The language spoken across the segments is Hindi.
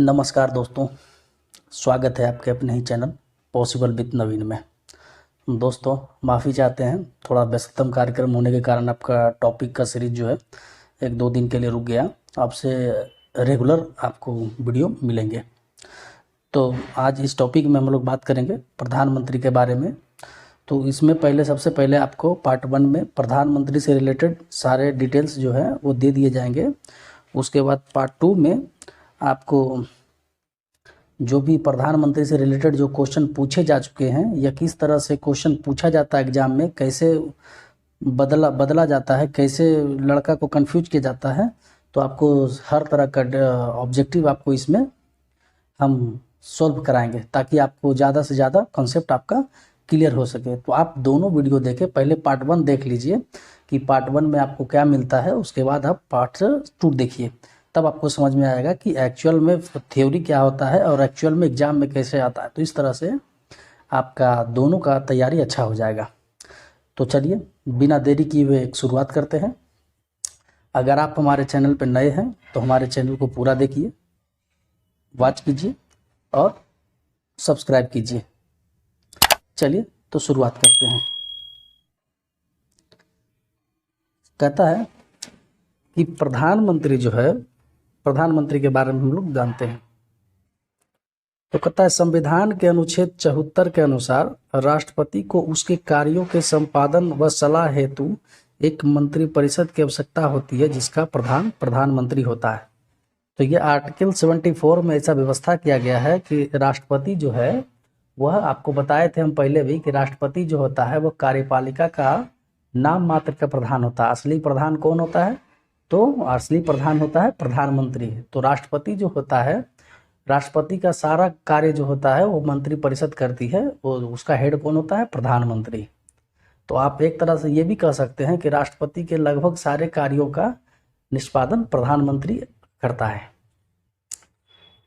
नमस्कार दोस्तों, स्वागत है आपके अपने ही चैनल पॉसिबल विद नवीन में। दोस्तों माफ़ी चाहते हैं, थोड़ा व्यस्ततम कार्यक्रम होने के कारण आपका टॉपिक का सीरीज जो है 1-2 दिन के लिए रुक गया। आपसे रेगुलर आपको वीडियो मिलेंगे। तो आज इस टॉपिक में हम लोग बात करेंगे प्रधानमंत्री के बारे में। तो इसमें सबसे पहले आपको पार्ट 1 में प्रधानमंत्री से रिलेटेड सारे डिटेल्स जो है वो दे दिए जाएंगे। उसके बाद पार्ट 2 में आपको जो भी प्रधानमंत्री से रिलेटेड जो क्वेश्चन पूछे जा चुके हैं या किस तरह से क्वेश्चन पूछा जाता है एग्जाम में, कैसे बदला जाता है, कैसे लड़का को कंफ्यूज किया जाता है, तो आपको हर तरह का ऑब्जेक्टिव आपको इसमें हम सॉल्व कराएंगे ताकि आपको ज़्यादा से ज़्यादा कॉन्सेप्ट आपका क्लियर हो सके। तो आप दोनों वीडियो देखें, पहले पार्ट 1 देख लीजिए कि पार्ट 1 में आपको क्या मिलता है, उसके बाद आप पार्ट 2 देखिए, तब आपको समझ में आएगा कि एक्चुअल में थ्योरी क्या होता है और एक्चुअल में एग्जाम में कैसे आता है। तो इस तरह से आपका दोनों का तैयारी अच्छा हो जाएगा। तो चलिए बिना देरी किए हुए एक शुरुआत करते हैं। अगर आप हमारे चैनल पर नए हैं तो हमारे चैनल को पूरा देखिए, वॉच कीजिए और सब्सक्राइब कीजिए। चलिए तो शुरुआत करते हैं। कहता है कि प्रधानमंत्री जो है, प्रधानमंत्री के बारे में हम लोग जानते हैं। तो कहता है संविधान के अनुच्छेद 74 के अनुसार राष्ट्रपति को उसके कार्यों के संपादन व सलाह हेतु एक मंत्री परिषद की आवश्यकता होती है जिसका प्रधान प्रधानमंत्री होता है। तो ये आर्टिकल 74 में ऐसा व्यवस्था किया गया है कि राष्ट्रपति जो है वह, आपको बताए थे हम पहले भी कि राष्ट्रपति जो होता है वह कार्यपालिका का नाम मात्र का प्रधान होता है। असली प्रधान कौन होता है? तो असली प्रधान होता है प्रधानमंत्री। तो राष्ट्रपति जो होता है, राष्ट्रपति का सारा कार्य जो होता है वो मंत्री परिषद करती है, वो उसका हेड कौन होता है? प्रधानमंत्री। तो आप एक तरह से ये भी कह सकते हैं कि राष्ट्रपति के लगभग सारे कार्यों का निष्पादन प्रधानमंत्री करता है।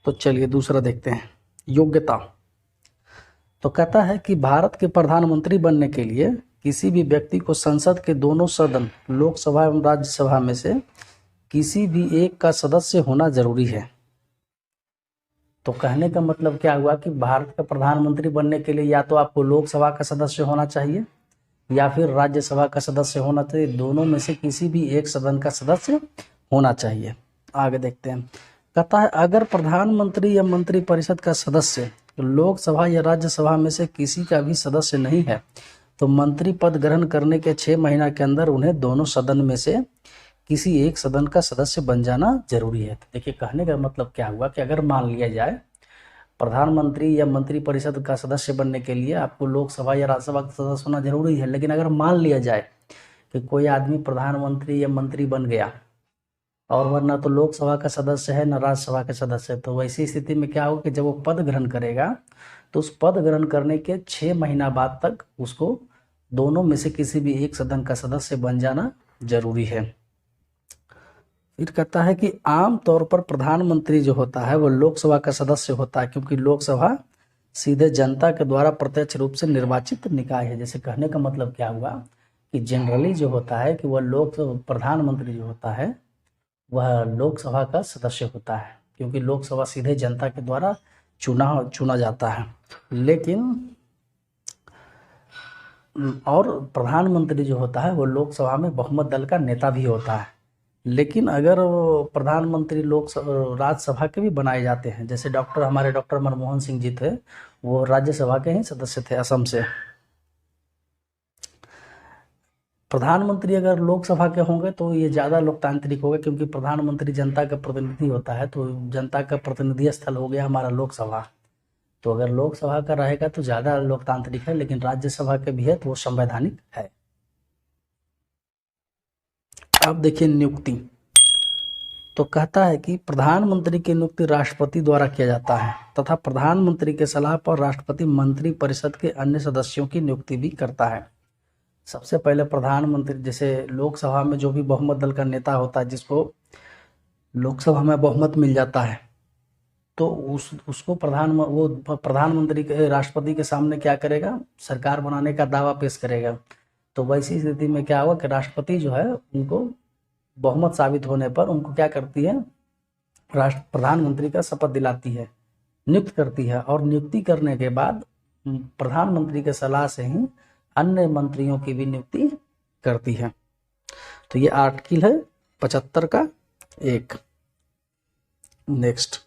तो चलिए दूसरा देखते हैं, योग्यता। तो कहता है कि भारत के प्रधानमंत्री बनने के लिए किसी भी व्यक्ति को संसद के दोनों सदन, लोकसभा एवं राज्यसभा में से किसी भी एक का सदस्य होना जरूरी है। तो कहने का मतलब क्या हुआ कि भारत का प्रधानमंत्री बनने के लिए या तो आपको लोकसभा का सदस्य होना चाहिए या फिर राज्यसभा का सदस्य होना चाहिए। दोनों में से किसी भी एक सदन का सदस्य होना चाहिए। आगे देखते हैं। कहता है अगर प्रधानमंत्री या मंत्री परिषद का सदस्य लोकसभा या राज्यसभा में से किसी का भी सदस्य नहीं है तो मंत्री पद ग्रहण करने के 6 महीना के अंदर उन्हें दोनों सदन में से किसी एक सदन का सदस्य बन जाना जरूरी है। तो देखिए कहने का मतलब क्या हुआ कि अगर मान लिया जाए प्रधानमंत्री या मंत्री परिषद का सदस्य बनने के लिए आपको लोकसभा या राज्यसभा का सदस्य होना जरूरी है, लेकिन अगर मान लिया जाए कि कोई आदमी प्रधानमंत्री या मंत्री बन गया और वह न तो लोकसभा का सदस्य है न राज्यसभा का सदस्य है, तो वैसी स्थिति में क्या होगा कि जब वो पद ग्रहण करेगा तो उस पद ग्रहण करने के 6 महीना बाद तक उसको दोनों में से किसी भी एक सदन का सदस्य बन जाना जरूरी है। फिर कहता है कि आम तौर पर प्रधानमंत्री जो होता है वो लोकसभा का सदस्य होता है, क्योंकि लोकसभा सीधे जनता के द्वारा प्रत्यक्ष रूप से निर्वाचित निकाय है। जैसे कहने का मतलब क्या हुआ कि जनरली जो होता है कि वह प्रधानमंत्री जो होता है वह लोकसभा का सदस्य होता है, क्योंकि लोकसभा सीधे जनता के द्वारा चुना जाता है। लेकिन और प्रधानमंत्री जो होता है वो लोकसभा में बहुमत दल का नेता भी होता है। लेकिन अगर प्रधानमंत्री राज्यसभा के भी बनाए जाते हैं, जैसे हमारे डॉक्टर मनमोहन सिंह जी थे, वो राज्यसभा के ही सदस्य थे असम से। प्रधानमंत्री अगर लोकसभा के होंगे तो ये ज़्यादा लोकतांत्रिक होगा, क्योंकि प्रधानमंत्री जनता का प्रतिनिधि होता है, तो जनता का प्रतिनिधि स्थल हो गया हमारा लोकसभा। तो अगर लोकसभा का रहेगा तो ज़्यादा लोकतांत्रिक है, लेकिन राज्यसभा के भी है तो वो संवैधानिक है। अब देखिए नियुक्ति। तो कहता है कि प्रधानमंत्री की नियुक्ति राष्ट्रपति द्वारा किया जाता है तथा प्रधानमंत्री के सलाह पर राष्ट्रपति मंत्री परिषद के अन्य सदस्यों की नियुक्ति भी करता है। सबसे पहले प्रधानमंत्री, जैसे लोकसभा में जो भी बहुमत दल का नेता होता है, जिसको लोकसभा में बहुमत मिल जाता है, तो उसको प्रधानमंत्री के राष्ट्रपति के सामने क्या करेगा? सरकार बनाने का दावा पेश करेगा। तो वैसी स्थिति में क्या हुआ कि राष्ट्रपति जो है उनको बहुमत साबित होने पर उनको क्या करती है? प्रधानमंत्री का शपथ दिलाती है, नियुक्त करती है, और नियुक्ति करने के बाद प्रधानमंत्री के सलाह से ही अन्य मंत्रियों की भी नियुक्ति करती है। तो ये आर्टिकल है 75 का 1। नेक्स्ट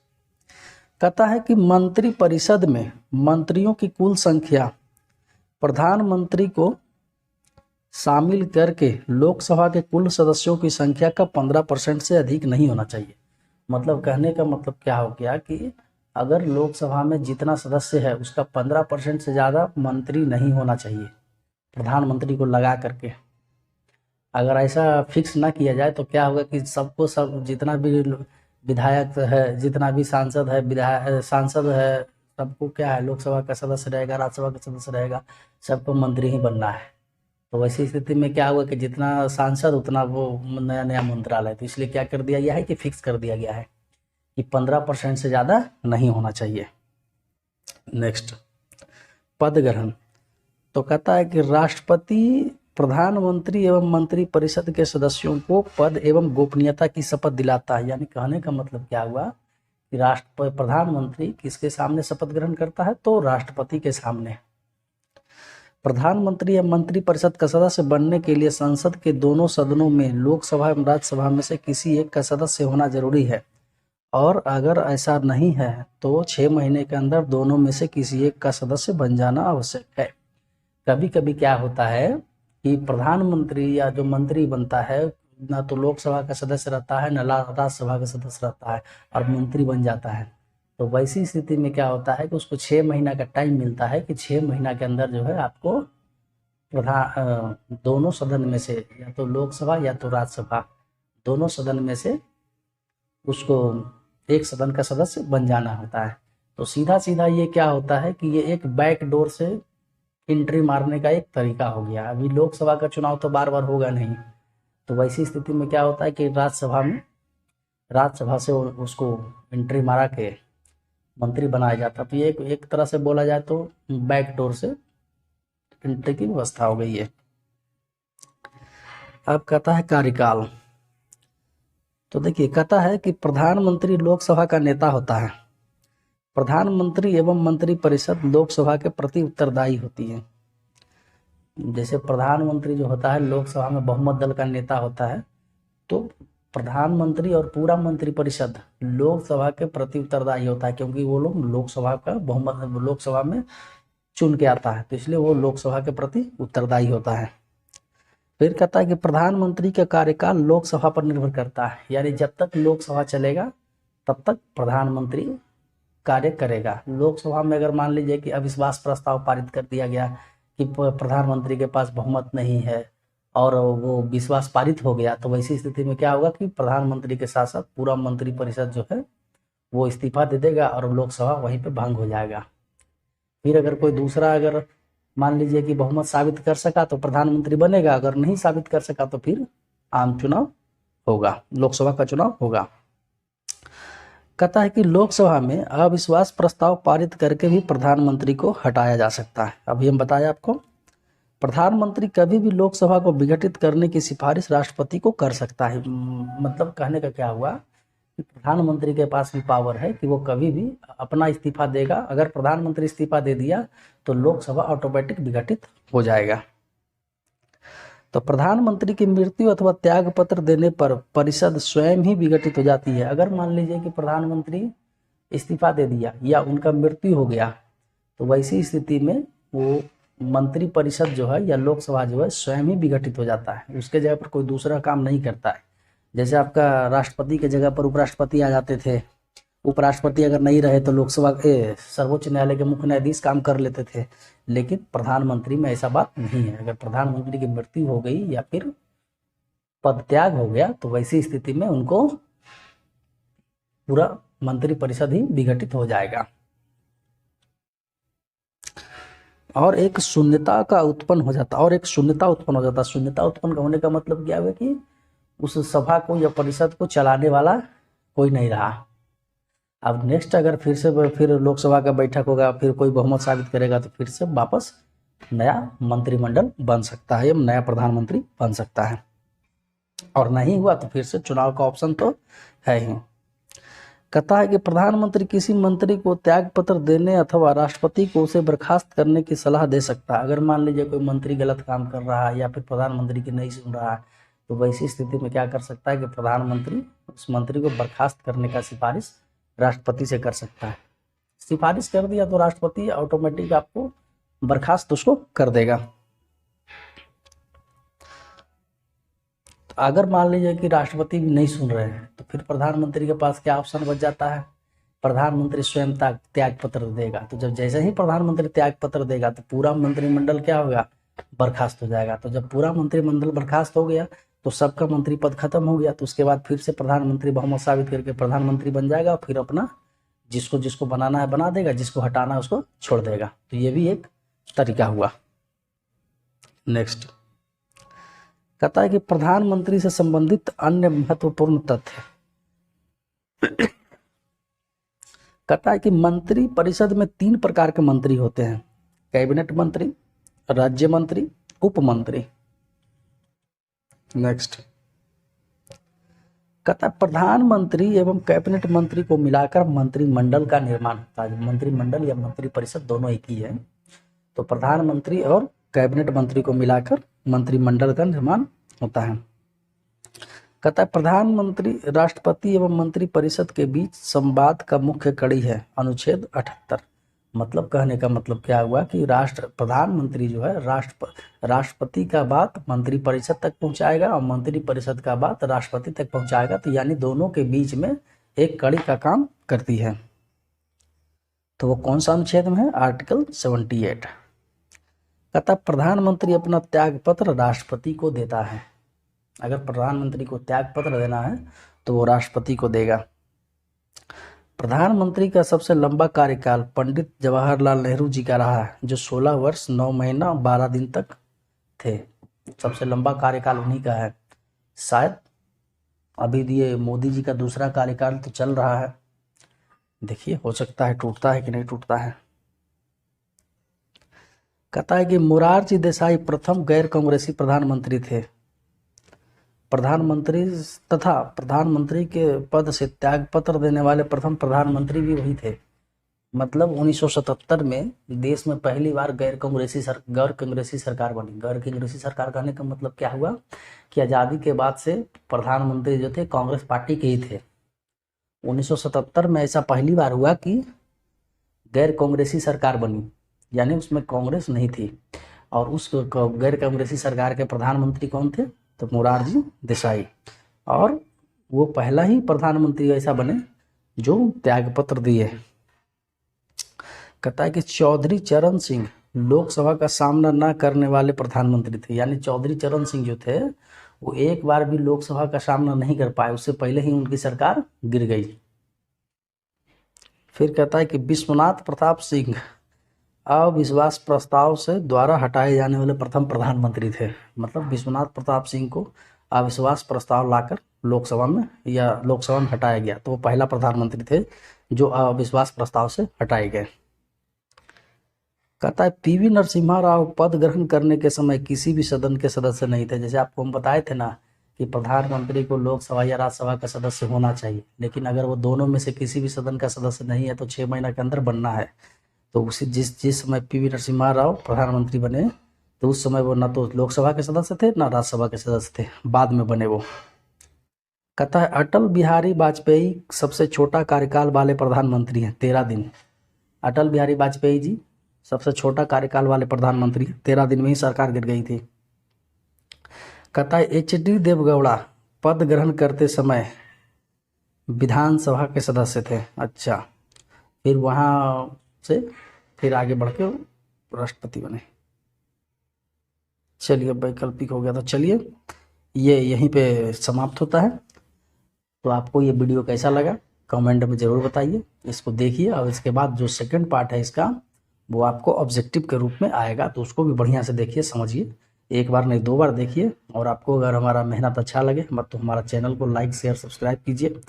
कहता है कि मंत्री परिषद में मंत्रियों की कुल संख्या प्रधानमंत्री को शामिल करके लोकसभा के कुल सदस्यों की संख्या का 15% से अधिक नहीं होना चाहिए। मतलब कहने का मतलब क्या हो गया कि अगर लोकसभा में जितना सदस्य है उसका 15% से ज़्यादा मंत्री नहीं होना चाहिए प्रधानमंत्री को लगा करके। अगर ऐसा फिक्स ना किया जाए तो क्या होगा कि सबको सब जितना भी विधायक है, जितना भी सांसद है, सबको क्या है, लोकसभा का सदस्य रहेगा, राज्यसभा का सदस्य रहेगा, सबको मंत्री ही बनना है। तो वैसी स्थिति में क्या हुआ कि जितना सांसद उतना वो नया नया मंत्रालय। तो इसलिए क्या कर दिया गया है कि फिक्स कर दिया गया है कि 15% से ज़्यादा नहीं होना चाहिए। नेक्स्ट पद ग्रहण। तो कहता है कि राष्ट्रपति प्रधानमंत्री एवं मंत्री परिषद के सदस्यों को पद एवं गोपनीयता की शपथ दिलाता है। यानी कहने का मतलब क्या हुआ कि प्रधानमंत्री किसके सामने शपथ ग्रहण करता है, तो राष्ट्रपति के सामने। प्रधानमंत्री या मंत्री परिषद का सदस्य बनने के लिए संसद के दोनों सदनों में लोकसभा एवं राज्यसभा में से किसी एक का सदस्य होना जरूरी है, और अगर ऐसा नहीं है तो 6 महीने के अंदर दोनों में से किसी एक का सदस्य बन जाना आवश्यक है। कभी कभी क्या होता है कि प्रधानमंत्री या जो मंत्री बनता है ना तो लोकसभा का सदस्य रहता है, ना राज्यसभा का सदस्य रहता है, और मंत्री बन जाता है। तो वैसी स्थिति में क्या होता है कि उसको 6 महीना का टाइम मिलता है कि 6 महीना के अंदर जो है आपको दोनों सदन में से, या तो लोकसभा या तो राज्यसभा, दोनों सदन में से उसको एक सदन का सदस्य बन जाना होता है। तो सीधा सीधा ये क्या होता है कि ये एक बैक डोर से एंट्री मारने का एक तरीका हो गया। अभी लोकसभा का चुनाव तो बार बार होगा नहीं, तो वैसी स्थिति में क्या होता है कि राज्यसभा से उसको एंट्री मारा के मंत्री बनाया जाता। तो ये एक तरह से बोला जाए तो बैक डोर से एंट्री की व्यवस्था हो गई है। अब कहता है कार्यकाल। तो देखिए कहता है कि प्रधानमंत्री लोकसभा का नेता होता है। प्रधानमंत्री एवं मंत्री परिषद लोकसभा के प्रति उत्तरदायी होती है। जैसे प्रधानमंत्री जो होता है लोकसभा में बहुमत दल का नेता होता है, तो प्रधानमंत्री और पूरा मंत्री परिषद लोकसभा के प्रति उत्तरदायी होता है, क्योंकि वो लोग लोकसभा का बहुमत लोकसभा में चुन के आता है, तो इसलिए वो लोकसभा के प्रति उत्तरदायी होता है। फिर कहता है कि प्रधानमंत्री का कार्यकाल लोकसभा पर निर्भर करता है। यानी जब तक लोकसभा चलेगा तब तक प्रधानमंत्री कार्य करेगा। लोकसभा में अगर मान लीजिए कि अविश्वास प्रस्ताव पारित कर दिया गया कि प्रधानमंत्री के पास बहुमत नहीं है और वो विश्वास पारित हो गया, तो वैसी स्थिति में क्या होगा कि प्रधानमंत्री के साथ साथ पूरा मंत्री परिषद जो है वो इस्तीफा दे देगा और लोकसभा वहीं पे भंग हो जाएगा। फिर अगर कोई दूसरा अगर मान लीजिए कि बहुमत साबित कर सका तो प्रधानमंत्री बनेगा, अगर नहीं साबित कर सका तो फिर आम चुनाव होगा, लोकसभा का चुनाव होगा। कहता है कि लोकसभा में अविश्वास प्रस्ताव पारित करके भी प्रधानमंत्री को हटाया जा सकता है। अभी हम बताया आपको, प्रधानमंत्री कभी भी लोकसभा को विघटित करने की सिफारिश राष्ट्रपति को कर सकता है। मतलब कहने का क्या हुआ कि प्रधानमंत्री के पास भी पावर है कि वो कभी भी अपना इस्तीफा देगा। अगर प्रधानमंत्री इस्तीफा दे दिया तो लोकसभा ऑटोमेटिक विघटित हो जाएगा। तो प्रधानमंत्री की मृत्यु अथवा त्याग पत्र देने पर परिषद स्वयं ही विघटित हो जाती है। अगर मान लीजिए कि प्रधानमंत्री इस्तीफा दे दिया या उनका मृत्यु हो गया, तो वैसी स्थिति में वो मंत्री परिषद जो है या लोकसभा जो है स्वयं ही विघटित हो जाता है, उसके जगह पर कोई दूसरा काम नहीं करता है। जैसे आपका राष्ट्रपति के जगह पर उपराष्ट्रपति आ जाते थे, उपराष्ट्रपति अगर नहीं रहे तो लोकसभा के सर्वोच्च न्यायालय के मुख्य न्यायाधीश काम कर लेते थे, लेकिन प्रधानमंत्री में ऐसा बात नहीं है। अगर प्रधानमंत्री की मृत्यु हो गई या फिर पद त्याग हो गया तो वैसी स्थिति में उनको पूरा मंत्री परिषद ही विघटित हो जाएगा और एक शून्यता का उत्पन्न हो जाता शून्यता उत्पन्न होने का मतलब क्या है कि उस सभा को या परिषद को चलाने वाला कोई नहीं रहा। अब नेक्स्ट अगर फिर लोकसभा का बैठक होगा, फिर कोई बहुमत साबित करेगा तो फिर से वापस नया मंत्रिमंडल बन सकता है, नया प्रधानमंत्री बन सकता है, और नहीं हुआ तो फिर से चुनाव का ऑप्शन तो है ही। कहता है कि प्रधानमंत्री किसी मंत्री को त्याग पत्र देने अथवा राष्ट्रपति को उसे बर्खास्त करने की सलाह दे सकता है। अगर मान लीजिए कोई मंत्री गलत काम कर रहा है या फिर प्रधानमंत्री की नहीं सुन रहा है, तो वैसी स्थिति में क्या कर सकता है कि प्रधानमंत्री उस मंत्री को बर्खास्त करने का सिफारिश राष्ट्रपति से कर सकता है। सिफारिश कर दिया तो राष्ट्रपति ऑटोमेटिक आपको बर्खास्त उसको कर देगा। तो अगर मान लीजिए कि राष्ट्रपति भी नहीं सुन रहे हैं, तो फिर प्रधानमंत्री के पास क्या ऑप्शन बच जाता है, प्रधानमंत्री स्वयं त्याग पत्र देगा। तो जब जैसे ही प्रधानमंत्री त्याग पत्र देगा तो पूरा मंत्रिमंडल क्या होगा, बर्खास्त हो जाएगा। तो जब पूरा मंत्रिमंडल बर्खास्त हो गया तो सबका मंत्री पद खत्म हो गया। तो उसके बाद फिर से प्रधानमंत्री बहुमत साबित करके प्रधानमंत्री बन जाएगा और फिर अपना जिसको जिसको बनाना है बना देगा, जिसको हटाना है उसको छोड़ देगा। तो ये भी एक तरीका हुआ। नेक्स्ट कहता है कि प्रधानमंत्री से संबंधित अन्य महत्वपूर्ण तथ्य। कहता है कि मंत्री परिषद में 3 प्रकार के मंत्री होते हैं, कैबिनेट मंत्री, राज्य मंत्री, उप मंत्री। नेक्स्ट कहता है प्रधानमंत्री एवं कैबिनेट मंत्री को मिलाकर मंत्रिमंडल का निर्माण होता है। मंत्रिमंडल या मंत्री परिषद दोनों एक ही है। तो प्रधानमंत्री और कैबिनेट मंत्री को मिलाकर मंत्रिमंडल का निर्माण होता है। कहता है प्रधानमंत्री राष्ट्रपति एवं मंत्री परिषद के बीच संवाद का मुख्य कड़ी है, अनुच्छेद 78। मतलब कहने का मतलब क्या हुआ कि प्रधानमंत्री जो है राष्ट्रपति का बात मंत्री परिषद तक पहुंचाएगा और मंत्री परिषद का बात राष्ट्रपति तक पहुंचाएगा। तो यानी दोनों के बीच में एक कड़ी का काम करती है। तो वो कौन सा अनुच्छेद में है, आर्टिकल 78। कहता प्रधानमंत्री अपना त्याग पत्र राष्ट्रपति को देता है। अगर प्रधानमंत्री को त्याग पत्र देना है तो वो राष्ट्रपति को देगा। प्रधानमंत्री का सबसे लंबा कार्यकाल पंडित जवाहरलाल नेहरू जी का रहा है, जो 16 वर्ष 9 महीना 12 दिन तक थे। सबसे लंबा कार्यकाल उन्हीं का है। शायद अभी ये मोदी जी का दूसरा कार्यकाल तो चल रहा है, देखिए हो सकता है टूटता है कि नहीं टूटता है। कहता है कि मोरारजी देसाई प्रथम गैर कांग्रेसी प्रधानमंत्री थे। प्रधानमंत्री के पद से त्याग पत्र देने वाले प्रथम प्रधानमंत्री भी वही थे। मतलब 1977 में देश में पहली बार गैर कांग्रेसी सरकार बनी। गैर कांग्रेसी सरकार कहने का मतलब क्या हुआ कि आज़ादी के बाद से प्रधानमंत्री जो थे कांग्रेस पार्टी के ही थे। 1977 में ऐसा पहली बार हुआ कि गैर कांग्रेसी सरकार बनी, यानी उसमें कांग्रेस नहीं थी। और उस गैर कांग्रेसी सरकार के प्रधानमंत्री कौन थे, तो मोरारजी देसाई। और वो पहला ही प्रधानमंत्री ऐसा बने जो त्याग पत्र दिए। कहता है कि चौधरी चरण सिंह लोकसभा का सामना न करने वाले प्रधानमंत्री थे। यानी चौधरी चरण सिंह जो थे वो एक बार भी लोकसभा का सामना नहीं कर पाए, उससे पहले ही उनकी सरकार गिर गई। फिर कहता है कि विश्वनाथ प्रताप सिंह अविश्वास प्रस्ताव से द्वारा हटाए जाने वाले प्रथम प्रधानमंत्री थे। मतलब विश्वनाथ प्रताप सिंह को अविश्वास प्रस्ताव लाकर लोकसभा में हटाया गया, तो वो पहला प्रधानमंत्री थे जो अविश्वास प्रस्ताव से हटाए गए। कहता है पीवी नरसिम्हा राव पद ग्रहण करने के समय किसी भी सदन के सदस्य नहीं थे। जैसे आपको हम बताए थे ना कि प्रधानमंत्री को लोकसभा या राज्यसभा का सदस्य होना चाहिए, लेकिन अगर वो दोनों में से किसी भी सदन का सदस्य नहीं है तो 6 महीना के अंदर बनना है। तो उसी जिस समय पीवी नरसिम्हा राव प्रधानमंत्री बने तो उस समय वो ना तो लोकसभा के सदस्य थे ना राज्यसभा के सदस्य थे, बाद में बने वो। कहता है अटल बिहारी वाजपेयी सबसे छोटा कार्यकाल वाले प्रधानमंत्री हैं, 13 दिन। अटल बिहारी वाजपेयी जी सबसे छोटा कार्यकाल वाले प्रधानमंत्री, 13 दिन में ही सरकार गिर गई थी। कहता है HD देवगौड़ा पद ग्रहण करते समय विधानसभा के सदस्य थे। अच्छा, फिर वहाँ से फिर आगे बढ़ के राष्ट्रपति बने। चलिए वैकल्पिक हो गया, तो चलिए ये यहीं पे समाप्त होता है। तो आपको ये वीडियो कैसा लगा कमेंट में ज़रूर बताइए। इसको देखिए और इसके बाद जो सेकंड पार्ट है इसका वो आपको ऑब्जेक्टिव के रूप में आएगा, तो उसको भी बढ़िया से देखिए, समझिए। एक बार नहीं 2 बार देखिए। और आपको अगर हमारा मेहनत अच्छा लगे तो हमारा चैनल को लाइक शेयर सब्सक्राइब कीजिए।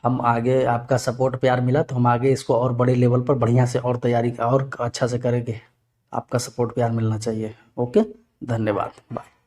हम आगे आपका सपोर्ट प्यार मिला तो हम आगे इसको और बड़े लेवल पर बढ़िया से और तैयारी और अच्छा से करेंगे। आपका सपोर्ट प्यार मिलना चाहिए। ओके, धन्यवाद, बाय।